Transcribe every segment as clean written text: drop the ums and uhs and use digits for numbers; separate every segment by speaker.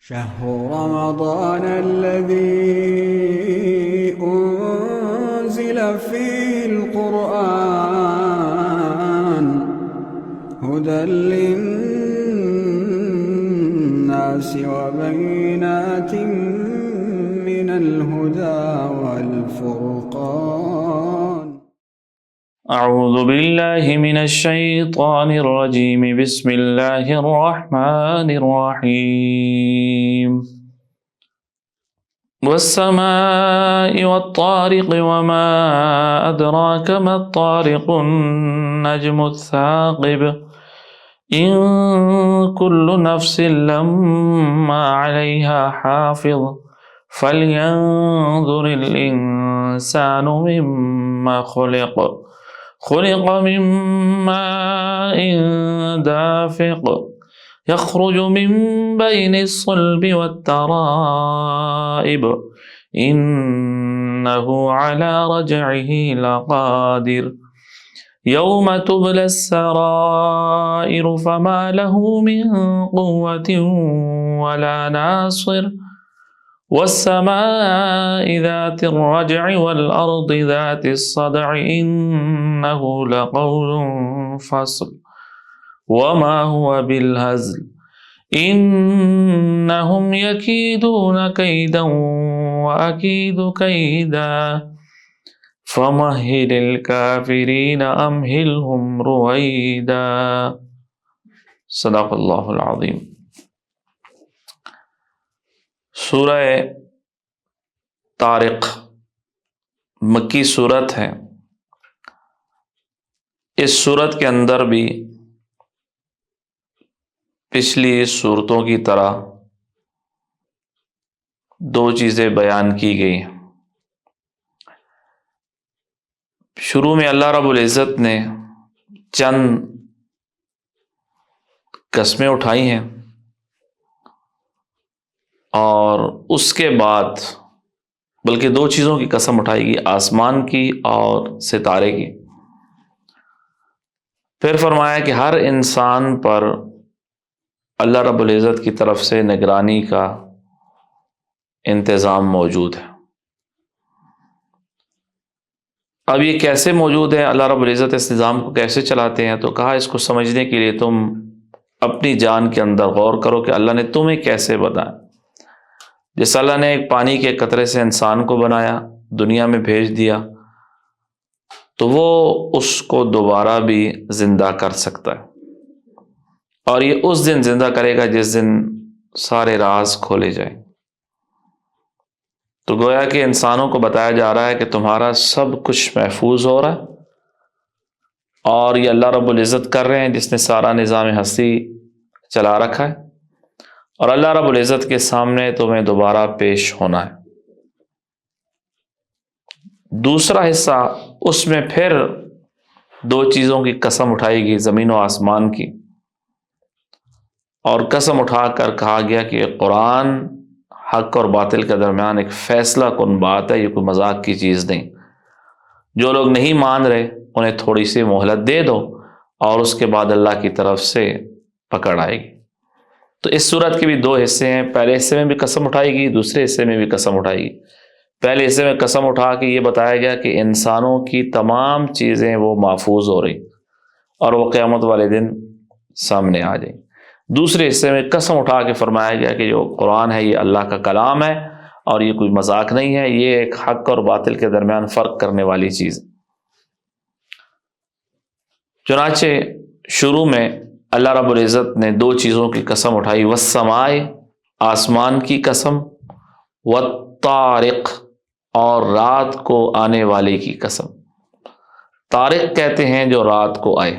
Speaker 1: شهر رمضان الذي أنزل فيه القرآن هدى للناس وبينات من الهدى والفرقان.
Speaker 2: أعوذ بالله من الشيطان الرجيم. بسم الله الرحمن الرحيم. والسماء والطارق وما أدراك ما الطارق النجم الثاقب إن كل نفس لما عليها حافظ فلينظر الإنسان مما خلق من ماء دافق يخرج من بين الصلب والترائب إنه على رجعه لقادر يوم تبلى السرائر فما له من قوة ولا ناصر والسماء ذات الرجع والأرض ذات الصدع إنه لقول فصل وما هو بالهزل إنهم يكيدون كيدا وأكيد كيدا فمهل الكافرين أمهلهم رويدا. صدق اللہ العظیم. سورہ طارق مکی سورت ہے. اس سورت کے اندر بھی پچھلی صورتوں کی طرح دو چیزیں بیان کی گئی ہیں. شروع میں اللہ رب العزت نے چند قسمیں اٹھائی ہیں اور اس کے بعد بلکہ دو چیزوں کی قسم اٹھائی گئی، آسمان کی اور ستارے کی. پھر فرمایا کہ ہر انسان پر اللہ رب العزت کی طرف سے نگرانی کا انتظام موجود ہے. اب یہ کیسے موجود ہے، اللہ رب العزت اس نظام کو کیسے چلاتے ہیں، تو کہا اس کو سمجھنے کے لیے تم اپنی جان کے اندر غور کرو کہ اللہ نے تمہیں کیسے بنایا. جیسے اللہ نے ایک پانی کے قطرے سے انسان کو بنایا، دنیا میں بھیج دیا، تو وہ اس کو دوبارہ بھی زندہ کر سکتا ہے، اور یہ اس دن زندہ کرے گا جس دن سارے راز کھولے جائیں. تو گویا کہ انسانوں کو بتایا جا رہا ہے کہ تمہارا سب کچھ محفوظ ہو رہا ہے، اور یہ اللہ رب العزت کر رہے ہیں جس نے سارا نظام ہستی چلا رکھا ہے، اور اللہ رب العزت کے سامنے تمہیں دوبارہ پیش ہونا ہے. دوسرا حصہ اس میں پھر دو چیزوں کی قسم اٹھائی گئی، زمین و آسمان کی، اور قسم اٹھا کر کہا گیا کہ یہ قرآن حق اور باطل کے درمیان ایک فیصلہ کن بات ہے، یہ کوئی مذاق کی چیز نہیں. جو لوگ نہیں مان رہے انہیں تھوڑی سی مہلت دے دو، اور اس کے بعد اللہ کی طرف سے پکڑ آئے گی. تو اس صورت کے بھی دو حصے ہیں. پہلے حصے میں بھی قسم اٹھائی گئی، دوسرے حصے میں بھی قسم اٹھائی گئی. پہلے حصے میں قسم اٹھا کے یہ بتایا گیا کہ انسانوں کی تمام چیزیں وہ محفوظ ہو رہی اور وہ قیامت والے دن سامنے آ جائیں. دوسرے حصے میں قسم اٹھا کے فرمایا گیا کہ جو قرآن ہے یہ اللہ کا کلام ہے، اور یہ کوئی مذاق نہیں ہے، یہ ایک حق اور باطل کے درمیان فرق کرنے والی چیز. چنانچہ شروع میں اللہ رب العزت نے دو چیزوں کی قسم اٹھائی، والسماء آسمان کی قسم، والطارق اور رات کو آنے والے کی قسم. طارق کہتے ہیں جو رات کو آئے،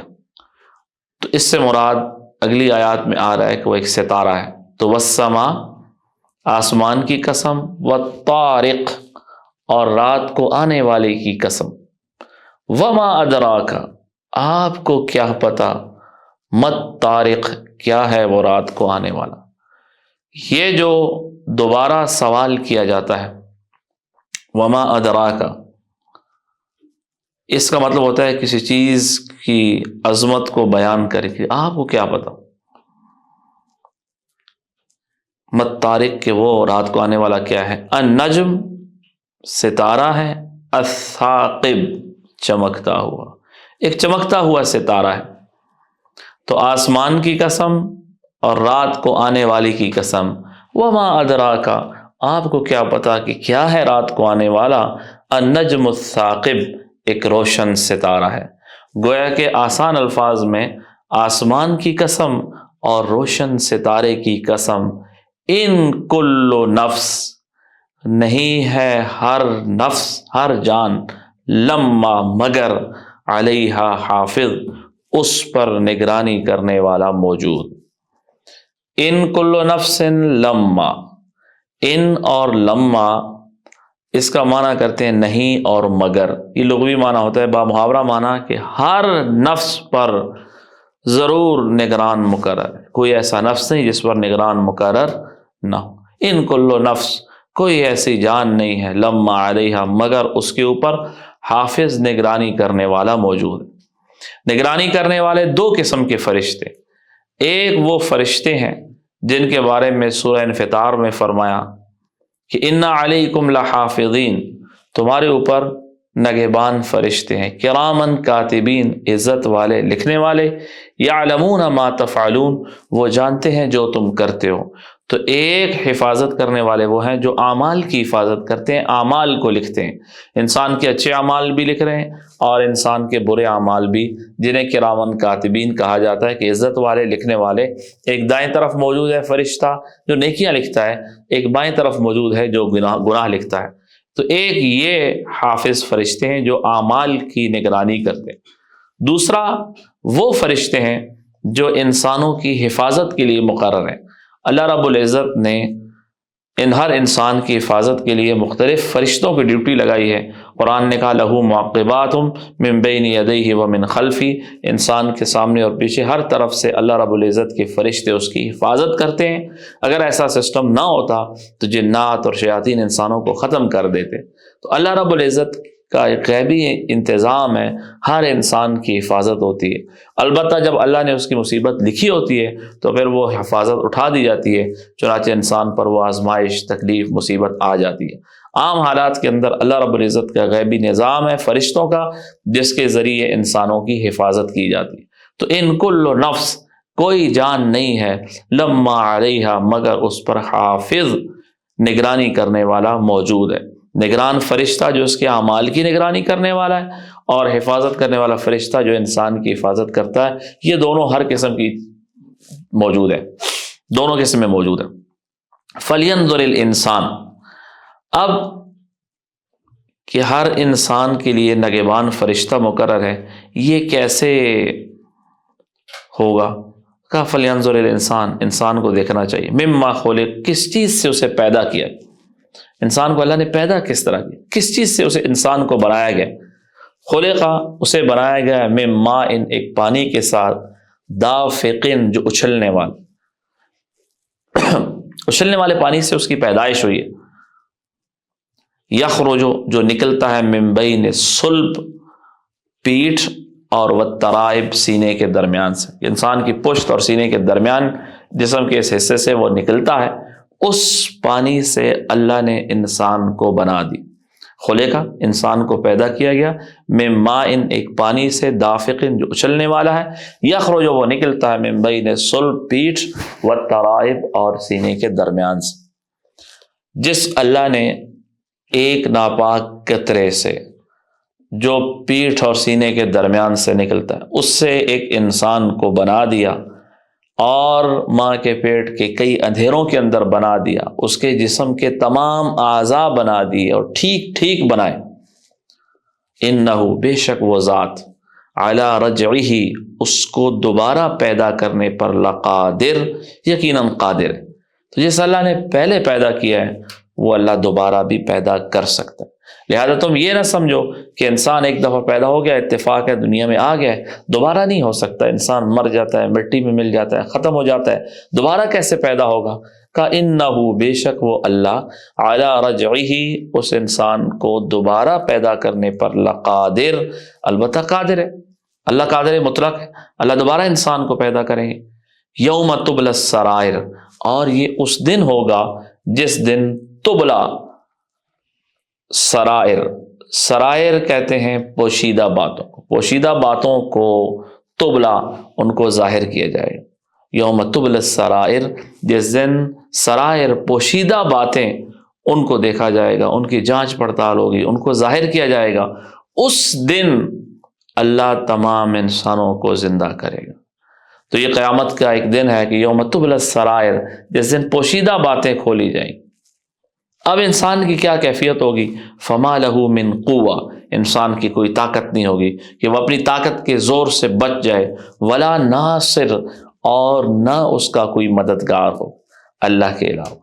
Speaker 2: تو اس سے مراد اگلی آیات میں آ رہا ہے کہ وہ ایک ستارہ ہے. تو والسماء آسمان کی قسم، والطارق اور رات کو آنے والے کی قسم، وما ادراک آپ کو کیا پتا، مت طارق کیا ہے وہ رات کو آنے والا. یہ جو دوبارہ سوال کیا جاتا ہے وما ادراک، اس کا مطلب ہوتا ہے کسی چیز کی عظمت کو بیان کرے کہ آپ کو کیا پتا. مطارق کہ وہ رات کو آنے والا کیا ہے، النجم ستارہ ہے، الثاقب چمکتا ہوا، ایک چمکتا ہوا ستارہ ہے۔ تو آسمان کی قسم اور رات کو آنے والی کی قسم، وما ادراکا آپ کو کیا پتا کہ کیا ہے رات کو آنے والا، النجم الثاقب ایک روشن ستارہ ہے۔ گویا کہ آسان الفاظ میں آسمان کی قسم اور روشن ستارے کی قسم، ان کل نفس نہیں ہے ہر نفس ہر جان، لما مگر علیہا حافظ اس پر نگرانی کرنے والا موجود۔ ان کل نفس لما، ان اور لما اس کا معنی کرتے ہیں نہیں اور مگر، یہ لغوی معنی ہوتا ہے، بامحاورہ معنی کہ ہر نفس پر ضرور نگران مقرر ہے، کوئی ایسا نفس نہیں جس پر نگران مقرر نہ ہو۔ ان کل نفس کوئی ایسی جان نہیں ہے، لما علیہا مگر اس کے اوپر حافظ نگرانی کرنے والا موجود ہے۔ نگرانی کرنے والے دو قسم کے فرشتے، ایک وہ فرشتے ہیں جن کے بارے میں سورہ انفطار میں فرمایا کہ انا علیکم لحافظین، تمہارے اوپر نگہبان فرشتے ہیں، کرامن کاتبین عزت والے لکھنے والے، یعلمون ما تفعلون وہ جانتے ہیں جو تم کرتے ہو۔ تو ایک حفاظت کرنے والے وہ ہیں جو اعمال کی حفاظت کرتے ہیں، اعمال کو لکھتے ہیں، انسان کے اچھے اعمال بھی لکھ رہے ہیں اور انسان کے برے اعمال بھی، جنہیں کرامن کاتبین کہا جاتا ہے کہ عزت والے لکھنے والے۔ ایک دائیں طرف موجود ہے فرشتہ جو نیکیاں لکھتا ہے، ایک بائیں طرف موجود ہے جو گناہ لکھتا ہے۔ تو ایک یہ حافظ فرشتے ہیں جو اعمال کی نگرانی کرتے ہیں، دوسرا وہ فرشتے ہیں جو انسانوں کی حفاظت کے لیے مقرر ہیں۔ اللہ رب العزت نے ہر انسان کی حفاظت کے لیے مختلف فرشتوں کی ڈیوٹی لگائی ہے۔ قرآن نے کہا لہو معقبات من بین یدیہ ومن خلفی، انسان کے سامنے اور پیچھے ہر طرف سے اللہ رب العزت کے فرشتے اس کی حفاظت کرتے ہیں۔ اگر ایسا سسٹم نہ ہوتا تو جنات اور شیاطین انسانوں کو ختم کر دیتے۔ تو اللہ رب العزت کا ایک غیبی انتظام ہے، ہر انسان کی حفاظت ہوتی ہے۔ البتہ جب اللہ نے اس کی مصیبت لکھی ہوتی ہے تو پھر وہ حفاظت اٹھا دی جاتی ہے، چنانچہ انسان پر وہ آزمائش تکلیف مصیبت آ جاتی ہے۔ عام حالات کے اندر اللہ رب العزت کا غیبی نظام ہے فرشتوں کا، جس کے ذریعے انسانوں کی حفاظت کی جاتی ہے۔ تو ان کل نفس کوئی جان نہیں ہے، لما علیہا مگر اس پر حافظ نگرانی کرنے والا موجود ہے۔ نگران فرشتہ جو اس کے اعمال کی نگرانی کرنے والا ہے، اور حفاظت کرنے والا فرشتہ جو انسان کی حفاظت کرتا ہے، یہ دونوں ہر قسم کی موجود ہے، دونوں قسم میں موجود ہے۔ فَلْيَنْظُرِ الْإِنسان، اب کہ ہر انسان کے لیے نگہبان فرشتہ مقرر ہے، یہ کیسے ہوگا؟ کہا فَلْيَنْظُرِ الْإِنسان، انسان کو دیکھنا چاہیے، مِمَّا خُلِقَ، کس چیز سے اسے پیدا کیا، انسان کو اللہ نے پیدا کس طرح کیا، کس چیز سے اسے انسان کو بنایا گیا؟ خلقہ اسے بنایا گیا من ماء، ایک پانی کے ساتھ، دافق جو اچھلنے والا، اچھلنے والے پانی سے اس کی پیدائش ہوئی ہے۔ یخرج جو نکلتا ہے من بین صلب پیٹھ اور والترائب سینے کے درمیان سے، انسان کی پشت اور سینے کے درمیان جسم کے اس حصے سے وہ نکلتا ہے، اس پانی سے اللہ نے انسان کو بنا دی۔ خلقہ انسان کو پیدا کیا گیا من ماء ایک پانی سے، دافق جو اچھلنے والا ہے، یخرج وہ نکلتا ہے من بین صلب پیٹھ والترائب اور سینے کے درمیان سے۔ جس اللہ نے ایک ناپاک قطرے سے جو پیٹھ اور سینے کے درمیان سے نکلتا ہے، اس سے ایک انسان کو بنا دیا اور ماں کے پیٹ کے کئی اندھیروں کے اندر بنا دیا، اس کے جسم کے تمام اعضاء بنا دیے اور ٹھیک ٹھیک بنائے۔ انہ بے شک وہ ذات، علی رجعہ اس کو دوبارہ پیدا کرنے پر لقادر یقیناً قادر ہے۔ تو جس اللہ نے پہلے پیدا کیا ہے وہ اللہ دوبارہ بھی پیدا کر سکتا ہے۔ لہذا تم یہ نہ سمجھو کہ انسان ایک دفعہ پیدا ہو گیا، اتفاق ہے، دنیا میں آ گیا ہے، دوبارہ نہیں ہو سکتا، انسان مر جاتا ہے، مٹی میں مل جاتا ہے، ختم ہو جاتا ہے، دوبارہ کیسے پیدا ہوگا؟ کہ انہ بے شک وہ اللہ علی رجعہ اس انسان کو دوبارہ پیدا کرنے پر لقادر البتہ قادر ہے۔ اللہ قادر مطلق ہے، اللہ دوبارہ انسان کو پیدا کریں گے۔ یوم تبلی السرائر، اور یہ اس دن ہوگا جس دن تبلا سرائر، سرائر کہتے ہیں پوشیدہ باتوں کو، پوشیدہ باتوں کو تبلا ان کو ظاہر کیا جائے گا۔ یوم تبل السرائر، جس دن سرائر پوشیدہ باتیں ان کو دیکھا جائے گا، ان کی جانچ پڑتال ہوگی، ان کو ظاہر کیا جائے گا۔ اس دن اللہ تمام انسانوں کو زندہ کرے گا۔ تو یہ قیامت کا ایک دن ہے کہ یوم تبل السرائر، جس دن پوشیدہ باتیں کھولی جائیں۔ اب انسان کی کیا کیفیت ہوگی؟ فما لہ من قوہ، انسان کی کوئی طاقت نہیں ہوگی کہ وہ اپنی طاقت کے زور سے بچ جائے، ولا ناصر، اور نہ اس کا کوئی مددگار ہو اللہ کے علاوہ۔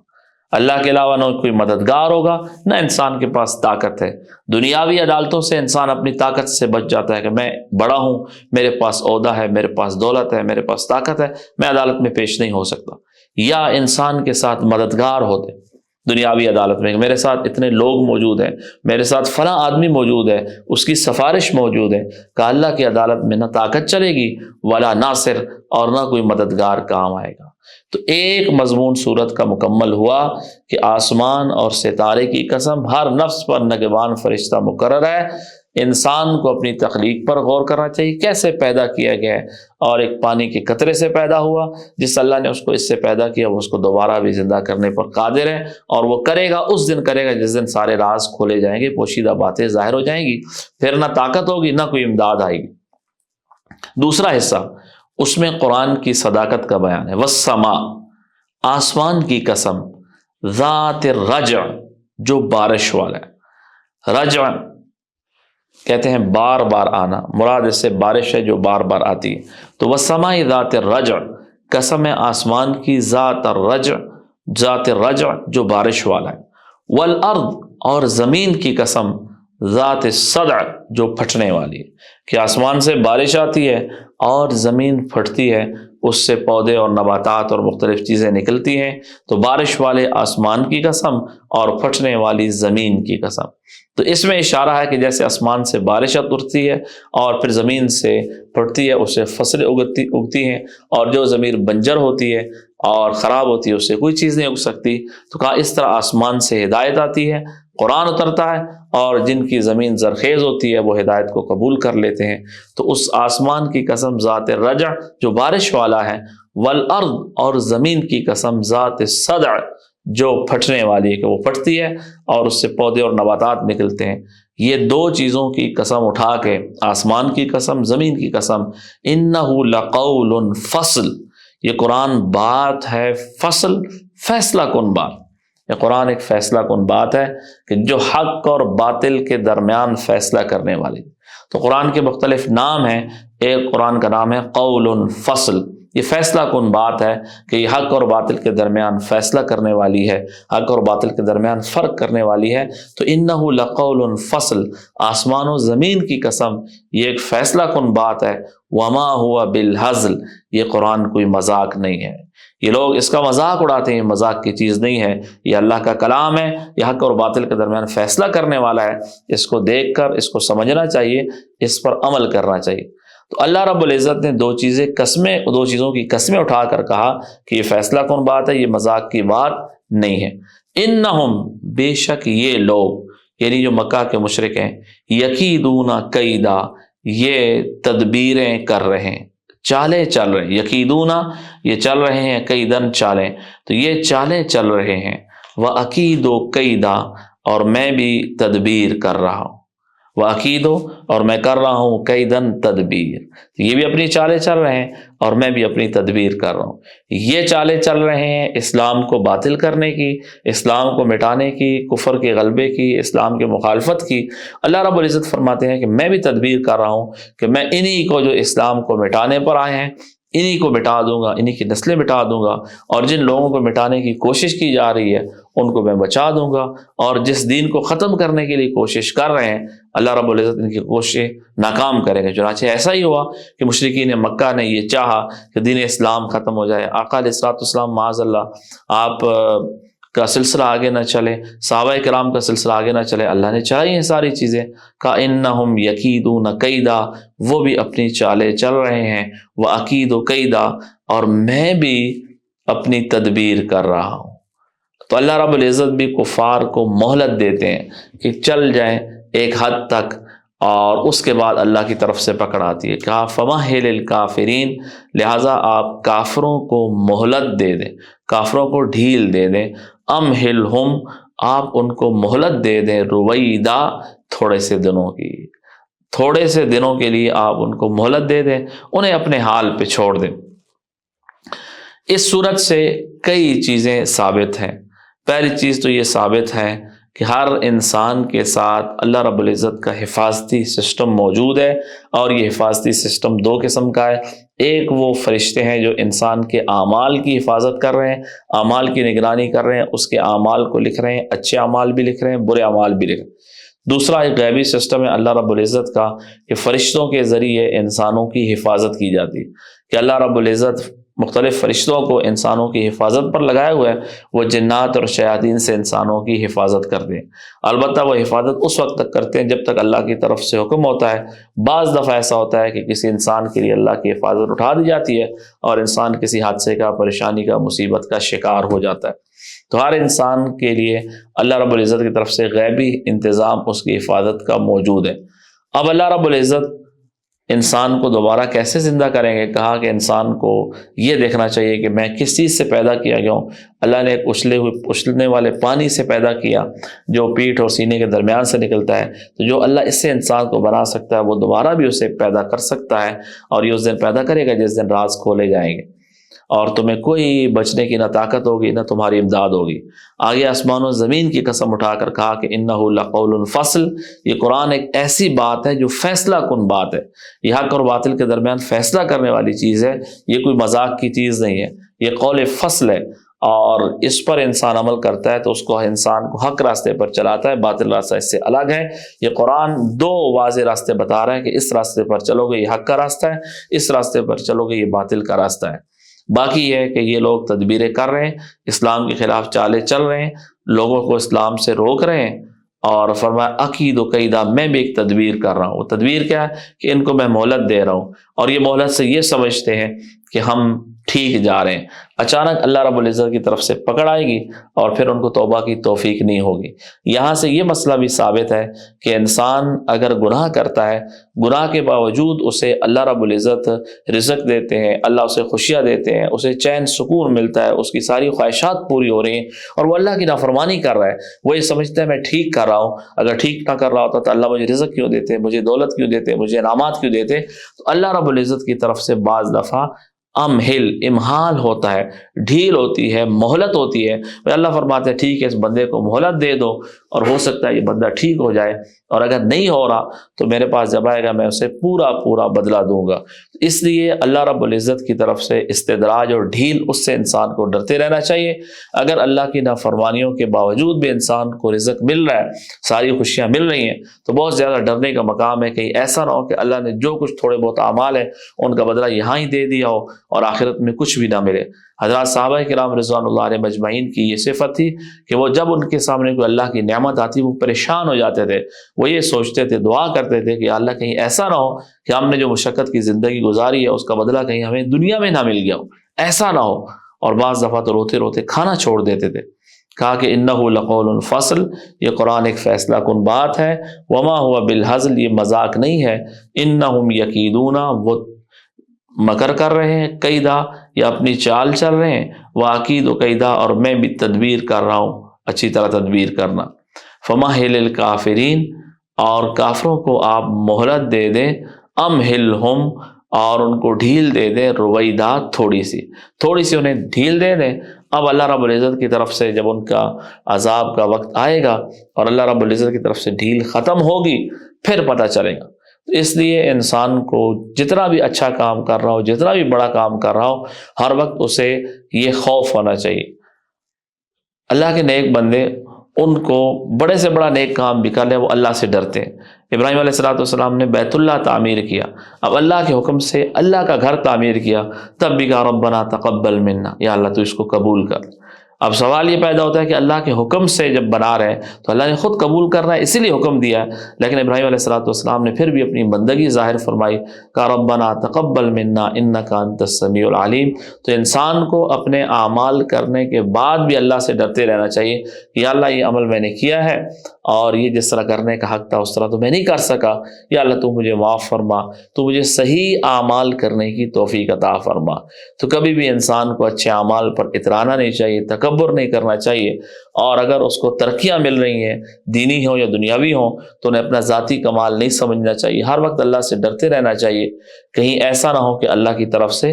Speaker 2: اللہ کے علاوہ نہ کوئی مددگار ہوگا، نہ انسان کے پاس طاقت ہے۔ دنیاوی عدالتوں سے انسان اپنی طاقت سے بچ جاتا ہے کہ میں بڑا ہوں، میرے پاس عہدہ ہے، میرے پاس دولت ہے، میرے پاس طاقت ہے، میں عدالت میں پیش نہیں ہو سکتا۔ یا انسان کے ساتھ مددگار ہوتے دنیاوی عدالت میں، میرے ساتھ اتنے لوگ موجود ہیں، میرے ساتھ فلاں آدمی موجود ہے، اس کی سفارش موجود ہے، کہ اللہ کی عدالت میں نہ طاقت چلے گی ولا ناصر، اور نہ کوئی مددگار کام آئے گا۔ تو ایک مضمون صورت کا مکمل ہوا کہ آسمان اور ستارے کی قسم، ہر نفس پر نگہبان فرشتہ مقرر ہے۔ انسان کو اپنی تخلیق پر غور کرنا چاہیے، کیسے پیدا کیا گیا ہے، اور ایک پانی کے قطرے سے پیدا ہوا، جس اللہ نے اس کو اس سے پیدا کیا وہ اس کو دوبارہ بھی زندہ کرنے پر قادر ہے، اور وہ کرے گا، اس دن کرے گا جس دن سارے راز کھولے جائیں گے، پوشیدہ باتیں ظاہر ہو جائیں گی، پھر نہ طاقت ہوگی نہ کوئی امداد آئے گی۔ دوسرا حصہ اس میں قرآن کی صداقت کا بیان ہے۔ والسماء، آسمان کی قسم، ذات الرجع، جو بارش والا ہے۔ رجع کہتے ہیں بار بار آنا، مراد اس سے بارش ہے جو بار بار آتی ہے۔ تو والسماء ذات الرجع، قسم ہے آسمان کی، ذات الرجع، ذات الرجع جو بارش والا ہے۔ والارض، اور زمین کی قسم، ذات الصدع، جو پھٹنے والی ہے، کہ آسمان سے بارش آتی ہے اور زمین پھٹتی ہے، اس سے پودے اور نباتات اور مختلف چیزیں نکلتی ہیں۔ تو بارش والے آسمان کی قسم اور پھٹنے والی زمین کی قسم۔ تو اس میں اشارہ ہے کہ جیسے آسمان سے بارش اترتی ہے اور پھر زمین سے پھٹتی ہے، اس سے فصلیں اگتی ہیں، اور جو زمین بنجر ہوتی ہے اور خراب ہوتی ہے اس سے کوئی چیز نہیں اگ سکتی۔ تو کہا اس طرح آسمان سے ہدایت آتی ہے، قرآن اترتا ہے، اور جن کی زمین زرخیز ہوتی ہے وہ ہدایت کو قبول کر لیتے ہیں۔ تو اس آسمان کی قسم ذات الرجع جو بارش والا ہے، والارض، اور زمین کی قسم ذات الصدع جو پھٹنے والی ہے، کہ وہ پھٹتی ہے اور اس سے پودے اور نباتات نکلتے ہیں۔ یہ دو چیزوں کی قسم اٹھا کے، آسمان کی قسم، زمین کی قسم، انہ لقول فصل، یہ قرآن بات ہے فصل، فیصلہ کن بات۔ یہ قرآن ایک فیصلہ کن بات ہے کہ جو حق اور باطل کے درمیان فیصلہ کرنے والی۔ تو قرآن کے مختلف نام ہیں، ایک قرآن کا نام ہے قول فصل، یہ فیصلہ کن بات ہے کہ یہ حق اور باطل کے درمیان فیصلہ کرنے والی ہے، حق اور باطل کے درمیان فرق کرنے والی ہے۔ تو انہ لقول فصل، آسمان و زمین کی قسم، یہ ایک فیصلہ کن بات ہے۔ وما ہوا بالہزل، یہ قرآن کوئی مذاق نہیں ہے۔ یہ لوگ اس کا مذاق اڑاتے ہیں، یہ مذاق کی چیز نہیں ہے، یہ اللہ کا کلام ہے، یہ حق اور باطل کے درمیان فیصلہ کرنے والا ہے۔ اس کو دیکھ کر اس کو سمجھنا چاہیے، اس پر عمل کرنا چاہیے۔ تو اللہ رب العزت نے دو چیزوں کی قسمیں اٹھا کر کہا کہ یہ فیصلہ کن بات ہے، یہ مذاق کی بات نہیں ہے۔ انہم، بے شک یہ لوگ، یعنی جو مکہ کے مشرک ہیں، یکیدون کیدا، یہ تدبیریں کر رہے ہیں، چالیں چل رہے ہیں۔ یکیدون، یہ چل رہے ہیں، کیدن، چالیں، تو یہ چالیں چل رہے ہیں۔ وَأَكِيدُ كَيْدًا، اور میں بھی تدبیر کر رہا ہوں۔ وَأَكِيدُ، اور میں کر رہا ہوں، کیدن، تدبیر، یہ بھی اپنی چالیں چل رہے ہیں اور میں بھی اپنی تدبیر کر رہا ہوں۔ یہ چالیں چل رہے ہیں اسلام کو باطل کرنے کی، اسلام کو مٹانے کی، کفر کے غلبے کی، اسلام کے مخالفت کی۔ اللہ رب العزت فرماتے ہیں کہ میں بھی تدبیر کر رہا ہوں کہ میں انہی کو جو اسلام کو مٹانے پر آئے ہیں، انہی کو مٹا دوں گا، انہی کی نسلیں مٹا دوں گا، اور جن لوگوں کو مٹانے کی کوشش کی جا رہی ہے ان کو میں بچا دوں گا، اور جس دین کو ختم کرنے کے لیے کوشش کر رہے ہیں اللہ رب العزت ان کی کوششیں ناکام کریں گے۔ چنانچہ ایسا ہی ہوا کہ مشرکین مکہ نے یہ چاہا کہ دین اسلام ختم ہو جائے، آقا علیہ السلام معاذ اللہ آپ کا سلسلہ آگے نہ چلے، صحابہ کرام کا سلسلہ آگے نہ چلے، اللہ نے چاہی ہیں ساری چیزیں، کہ انہم یکیدون کیدا، وہ بھی اپنی چالیں چل رہے ہیں، وَأَكِيدُ كَيْدًا، اور میں بھی اپنی تدبیر کر رہا ہوں۔ تو اللہ رب العزت بھی کفار کو مہلت دیتے ہیں کہ چل جائیں ایک حد تک، اور اس کے بعد اللہ کی طرف سے پکڑ آتی ہے۔ کہا فمہل الکافرین، لہٰذا آپ کافروں کو مہلت دے دیں، کافروں کو ڈھیل دے دیں، امہلہم، آپ ان کو مہلت دے دیں، رویدا، تھوڑے سے دنوں کی، تھوڑے سے دنوں کے لیے آپ ان کو مہلت دے دیں، انہیں اپنے حال پہ چھوڑ دیں۔ اس صورت سے کئی چیزیں ثابت ہیں۔ پہلی چیز تو یہ ثابت ہے کہ ہر انسان کے ساتھ اللہ رب العزت کا حفاظتی سسٹم موجود ہے، اور یہ حفاظتی سسٹم دو قسم کا ہے۔ ایک وہ فرشتے ہیں جو انسان کے اعمال کی حفاظت کر رہے ہیں، اعمال کی نگرانی کر رہے ہیں، اس کے اعمال کو لکھ رہے ہیں، اچھے اعمال بھی لکھ رہے ہیں، برے اعمال بھی لکھ رہے ہیں۔ دوسرا ایک غیبی سسٹم ہے اللہ رب العزت کا کہ فرشتوں کے ذریعے انسانوں کی حفاظت کی جاتی ہے، کہ اللہ رب العزت مختلف فرشتوں کو انسانوں کی حفاظت پر لگائے ہوئے ہیں، وہ جنات اور شیاطین سے انسانوں کی حفاظت کرتے ہیں۔ البتہ وہ حفاظت اس وقت تک کرتے ہیں جب تک اللہ کی طرف سے حکم ہوتا ہے۔ بعض دفعہ ایسا ہوتا ہے کہ کسی انسان کے لیے اللہ کی حفاظت اٹھا دی جاتی ہے اور انسان کسی حادثے کا، پریشانی کا، مصیبت کا شکار ہو جاتا ہے۔ تو ہر انسان کے لیے اللہ رب العزت کی طرف سے غیبی انتظام اس کی حفاظت کا موجود ہے۔ اب اللہ رب العزت انسان کو دوبارہ کیسے زندہ کریں گے؟ کہا کہ انسان کو یہ دیکھنا چاہیے کہ میں کس چیز سے پیدا کیا گیا ہوں۔ اللہ نے ایک اچھلنے والے پانی سے پیدا کیا جو پیٹھ اور سینے کے درمیان سے نکلتا ہے، تو جو اللہ اس سے انسان کو بنا سکتا ہے وہ دوبارہ بھی اسے پیدا کر سکتا ہے، اور یہ اس دن پیدا کرے گا جس دن راز کھولے جائیں گے، اور تمہیں کوئی بچنے کی نہ طاقت ہوگی نہ تمہاری امداد ہوگی۔ آگے آسمان و زمین کی قسم اٹھا کر کہا کہ انہ لقول فصل، یہ قرآن ایک ایسی بات ہے جو فیصلہ کن بات ہے، یہ حق اور باطل کے درمیان فیصلہ کرنے والی چیز ہے، یہ کوئی مذاق کی چیز نہیں ہے، یہ قول فصل ہے، اور اس پر انسان عمل کرتا ہے تو اس کو انسان کو حق راستے پر چلاتا ہے، باطل راستہ اس سے الگ ہے۔ یہ قرآن دو واضح راستے بتا رہا ہے کہ اس راستے پر چلو گے یہ حق کا راستہ ہے، اس راستے پر چلو گے یہ باطل کا راستہ ہے۔ باقی یہ ہے کہ یہ لوگ تدبیریں کر رہے ہیں، اسلام کے خلاف چالیں چل رہے ہیں، لوگوں کو اسلام سے روک رہے ہیں، اور فرمایا عقید و قیدہ، میں بھی ایک تدبیر کر رہا ہوں۔ وہ تدبیر کیا ہے کہ ان کو میں مہلت دے رہا ہوں، اور یہ مہلت سے یہ سمجھتے ہیں کہ ہم ٹھیک جا رہے ہیں۔ اچانک اللہ رب العزت کی طرف سے پکڑ آئے گی اور پھر ان کو توبہ کی توفیق نہیں ہوگی۔ یہاں سے یہ مسئلہ بھی ثابت ہے کہ انسان اگر گناہ کرتا ہے، گناہ کے باوجود اسے اللہ رب العزت رزق دیتے ہیں، اللہ اسے خوشیاں دیتے ہیں، اسے چین سکون ملتا ہے، اس کی ساری خواہشات پوری ہو رہی ہیں، اور وہ اللہ کی نافرمانی کر رہا ہے، وہ یہ سمجھتا ہے میں ٹھیک کر رہا ہوں۔ اگر ٹھیک نہ کر رہا ہوتا تو اللہ مجھے رزق کیوں دیتے، مجھے دولت کیوں دیتے، مجھے انعامات کیوں دیتے؟ تو اللہ رب العزت کی طرف سے بعض دفعہ امہال ہوتا ہے، ڈھیل ہوتی ہے، مہلت ہوتی ہے۔ اللہ فرماتے ہیں ٹھیک ہے اس بندے کو مہلت دے دو، اور ہو سکتا ہے یہ بندہ ٹھیک ہو جائے، اور اگر نہیں ہو رہا تو میرے پاس جب آئے گا میں اسے پورا بدلہ دوں گا۔ اس لیے اللہ رب العزت کی طرف سے استدراج اور ڈھیل، اس سے انسان کو ڈرتے رہنا چاہیے۔ اگر اللہ کی نافرمانیوں کے باوجود بھی انسان کو رزق مل رہا ہے، ساری خوشیاں مل رہی ہیں، تو بہت زیادہ ڈرنے کا مقام ہے کہیں ایسا نہ ہو کہ اللہ نے جو کچھ تھوڑے بہت اعمال ہیں ان کا بدلہ یہاں ہی دے دیا ہو اور آخرت میں کچھ بھی نہ ملے۔ حضرات صحابہ کرام رضوان اللہ علیہ مجمعین کی یہ صفت تھی کہ وہ جب ان کے سامنے کوئی اللہ کی نعمت آتی وہ پریشان ہو جاتے تھے، وہ یہ سوچتے تھے، دعا کرتے تھے کہ اللہ کہیں ایسا نہ ہو کہ ہم نے جو مشقت کی زندگی گزاری ہے اس کا بدلہ کہیں ہمیں دنیا میں نہ مل گیا ہو، ایسا نہ ہو، اور بعض دفعہ تو روتے روتے کھانا چھوڑ دیتے تھے۔ کہا کہ انہ لقول فصل، یہ قرآن ایک فیصلہ کن بات ہے، وما ہوا بالہزل، یہ مذاق نہیں ہے، انہم یکیدون، وہ مکر کر رہے ہیں، قیدا، یا اپنی چال چل رہے ہیں، وعقید و قیدا، اور میں بھی تدبیر کر رہا ہوں، اچھی طرح تدبیر کرنا۔ فمہل الکافرین، اور کافروں کو آپ مہلت دے دیں، امہلہم، اور ان کو ڈھیل دے دیں، رویدا، تھوڑی سی انہیں ڈھیل دے دیں۔ اب اللہ رب العزت کی طرف سے جب ان کا عذاب کا وقت آئے گا اور اللہ رب العزت کی طرف سے ڈھیل ختم ہوگی، پھر پتہ چلے گا۔ تو اس لیے انسان کو جتنا بھی اچھا کام کر رہا ہو، جتنا بھی بڑا کام کر رہا ہو، ہر وقت اسے یہ خوف ہونا چاہیے۔ اللہ کے نیک بندے، ان کو بڑے سے بڑا نیک کام بھی کر لے وہ اللہ سے ڈرتے ہیں۔ ابراہیم علیہ السلام نے بیت اللہ تعمیر کیا، اب اللہ کے حکم سے اللہ کا گھر تعمیر کیا، تب بھی کہا ربنا تقبل منا، یا اللہ تو اس کو قبول کر۔ اب سوال یہ پیدا ہوتا ہے کہ اللہ کے حکم سے جب بنا رہے ہیں تو اللہ نے خود قبول کرنا ہے، اسی لیے حکم دیا ہے، لیکن ابراہیم علیہ السلام نے پھر بھی اپنی بندگی ظاہر فرمائی، کہ ربنا تقبل منا انک انت السمیع العلیم۔ تو انسان کو اپنے اعمال کرنے کے بعد بھی اللہ سے ڈرتے رہنا چاہیے کہ یا اللہ یہ عمل میں نے کیا ہے اور یہ جس طرح کرنے کا حق تھا اس طرح تو میں نہیں کر سکا، یا اللہ تو مجھے معاف فرما، تو مجھے صحیح اعمال کرنے کی توفیق عطا فرما۔ تو کبھی بھی انسان کو اچھے اعمال پر اترانا نہیں چاہیے، تکبر نہیں کرنا چاہیے، اور اگر اس کو ترقیاں مل رہی ہیں دینی ہوں یا دنیاوی ہوں تو انہیں اپنا ذاتی کمال نہیں سمجھنا چاہیے، ہر وقت اللہ سے ڈرتے رہنا چاہیے، کہیں ایسا نہ ہو کہ اللہ کی طرف سے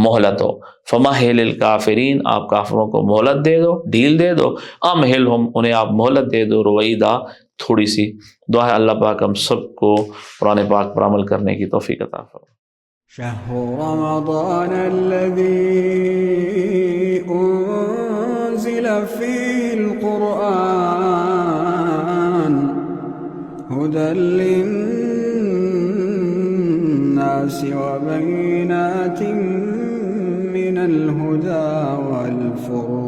Speaker 2: مہلت ہو۔ فمہل الکافرین، آپ کافروں کو مہلت دے دو، ڈھیل دے دو، امہلہم، انہیں آپ مہلت دے دو، رویدا، تھوڑی سی۔ دعا ہے اللہ پاک ہم سب کو قرآن پاک پر عمل کرنے کی توفیق عطا فرمائے۔
Speaker 1: شهر رمضان الذي أنزل فيه القرآن هدى للناس وبينات من الهدى والفرقان